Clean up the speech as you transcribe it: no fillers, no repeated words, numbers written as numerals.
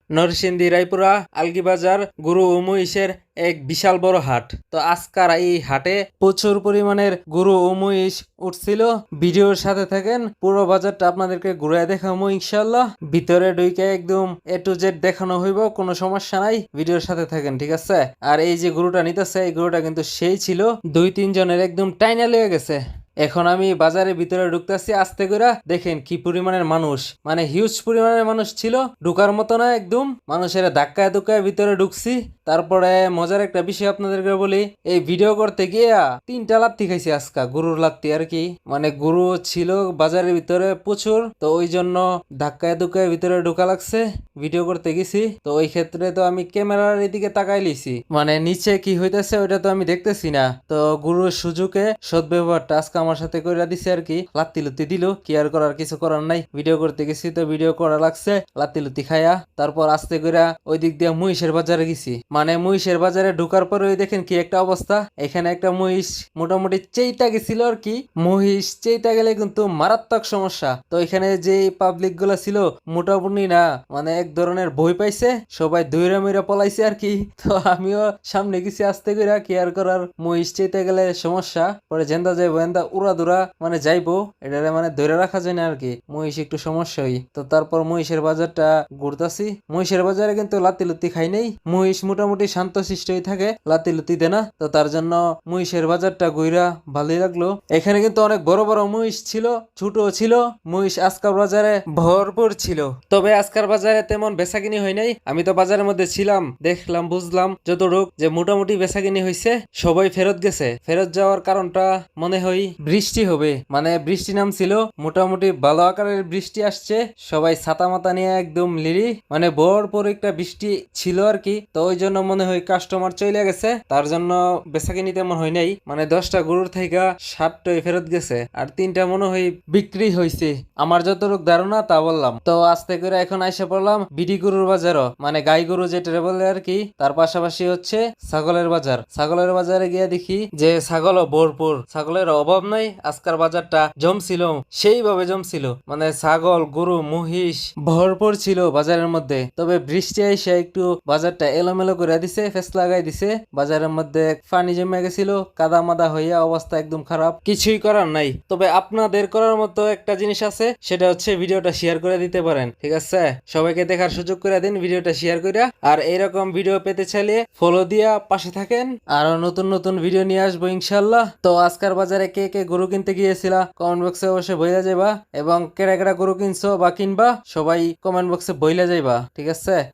নরসিংদী রায়পুরা আলগিবাজার গরু ও মহিষের এক বিশাল বড় হাট। তো আজকার এই হাটে প্রচুর পরিমাণের গরু ও মহিষ উঠছিল। ভিডিওর সাথে থাকেন, পুরো বাজারটা আপনাদেরকে ঘুরে দেখাবো ইনশাল্লাহ। ভিতরে ঢুকে একদম এ টু জেড দেখানো হইব, কোনো সমস্যা নাই। ভিডিওর সাথে থাকেন, ঠিক আছে? আর এই যে গরুটা নিতেছে, এই গরুটা কিন্তু সেই ছিল 2-3 জনের একদম টাইনা লেগে গেছে। এখন আমি বাজারের ভিতরে ঢুকতেছি আস্তে করে। দেখেন কি পরিমাণের মানুষ, মানে হিউজ পরিমাণের মানুষ ছিল, ঢুকার মতো না একদম। মানুষের ধাক্কায় ধুক্কায় ভিতরে ঢুকছি। তারপরে মজার একটা বিষয় আপনাদেরকে বলি, এই ভিডিও করতে গিয়া 3টা লাত্তি খাইছি আজকা, গরুর লাত্তি আর কি। মানে গরু ছিল বাজারের ভিতরে প্রচুর, তো ওই জন্য ধাক্কায় ধুক্কায় ভিতরে ঢুকা লাগছে। ভিডিও করতে গেছি তো ওই ক্ষেত্রে তো আমি ক্যামেরার এদিকে তাকাই লিছি, মানে নিচে কি হইতেছে ওইটা তো আমি দেখতেছি না। তো গুরুর সুযোগে সদ্ব্যবহারটা আজকে আমার সাথে কইরা দিছে আর কি। লাত্তি লুত্তি দিল, কি আর করার, কিছু করার নাই। ভিডিও করতে গেছি তো ভিডিও করা লাগছে, লাত্তি লুত্তি খাইয়া। তারপর আস্তে কইরা ওই দিক দিয়ে মহিষের বাজারে গেছি। মানে মহিষের বাজারে ঢুকার পরে ওই দেখেন কি একটা অবস্থা। এখানে একটা মহিষ মোটামুটি চেইটা গেছিল আর কি। মহিষ চেইটা গেলে কিন্তু মারাত্মক সমস্যা। তো এখানে যে পাবলিক গুলা ছিল মোটামুটি না, মানে এক ধরনের ভয় পাইছে, সবাই দইরা মইরা পলাইছে আর কি। তো আমিও সামনে গেছি আস্তে কইরা, কি আর করার। মহিষ চেইতে গেলে সমস্যা, পরে জেন্দা যাইবো এন্দা উড়া দুরা মানে যাইবো, এটারে মানে ধরে রাখা যায় না আর কি। মহিষ একটু সমস্যাই। তো তারপর মহিষের বাজারটা ঘুরতাছি। মহিষের বাজারে কিন্তু লাত্তি লুত্তি খাই নাই। মহিষ মোটামুটি শান্ত শিষ্টই থাকে, লাত্তি লুত্তি দেনা। তো তার জন্য মহিষের বাজারটা ঘুরা ভালোই লাগলো। এখানে কিন্তু অনেক বড় বড় মহিষ ছিল, ছোট ছিল। মহিষ আজকার বাজারে ভরপুর ছিল। তবে আজকার বাজারে তেমন বেচাকিনি হয় নাই। আমি তো বাজারের মধ্যে ছিলাম, দেখলাম বুঝলাম যতটুক যে মোটামুটি বেচাকিনি হয়েছে। সবাই ফেরত গেছে। ফেরত যাওয়ার কারণটা মনে হয় বৃষ্টি হবে, মানে বৃষ্টি নামছিল, মোটামুটি ভালো আকারের বৃষ্টি আসছে। সবাই ছাতা মাতা নিয়ে একদম লিরি, মানে ভরপুর একটা বৃষ্টি ছিল আর কি। তো ওই জন্য মনে হয় কাস্টমার চলে গেছে, তার জন্য বেচাকিনি তেমন হয় নাই। মানে 10টা গরুর থেকে 7টাই ফেরত গেছে, আর 3টা মনে হয় বিক্রি হয়েছে। আমার যতটুক ধারণা তা বললাম। তো আস্তে করে এখন আইসা পড়লাম বিডি গরুর বাজারও, মানে গাই গরু যেটা বলে আর কি। তার পাশাপাশি হচ্ছে ছাগলের বাজার। ছাগলের বাজারে গিয়ে দেখি যে ছাগলও ভরপুর, ছাগলের অভাব নাই। আজকার বাজারটা জমছিল, সেইভাবে জমছিল, মানে ছাগল গরু মহিষ ভরপুর ছিল বাজারের মধ্যে। তবে বৃষ্টি এসে একটু বাজারটা এলোমেলো করে দিছে, ফেস লাগাই দিছে। বাজারের মধ্যে পানি জমে গেছিল, কাদা মাদা হইয়া অবস্থা একদম খারাপ। কিছুই করার নাই। তবে আপনাদের করার মতো একটা জিনিস আছে, সেটা হচ্ছে ভিডিওটা শেয়ার করে দিতে পারেন, ঠিক আছে? সবাইকে দেখার সুযোগ করে দিন ভিডিওটা শেয়ার করে। আর এইরকম ভিডিও পেতে চাইলে ফলো দিয়া পাশে থাকেন, আরো নতুন নতুন ভিডিও নিয়ে আসবো ইনশাল্লাহ। তো আজকার বাজারে কে কে গরু কিনতে গিয়েছিলা কমেন্ট বক্সে অবশ্যই বইলা যাইবা, এবং কেডা কেডা গরু কিনছো বা কিনবা সবাই কমেন্ট বক্সে বইলা যাইবা, ঠিক আছে?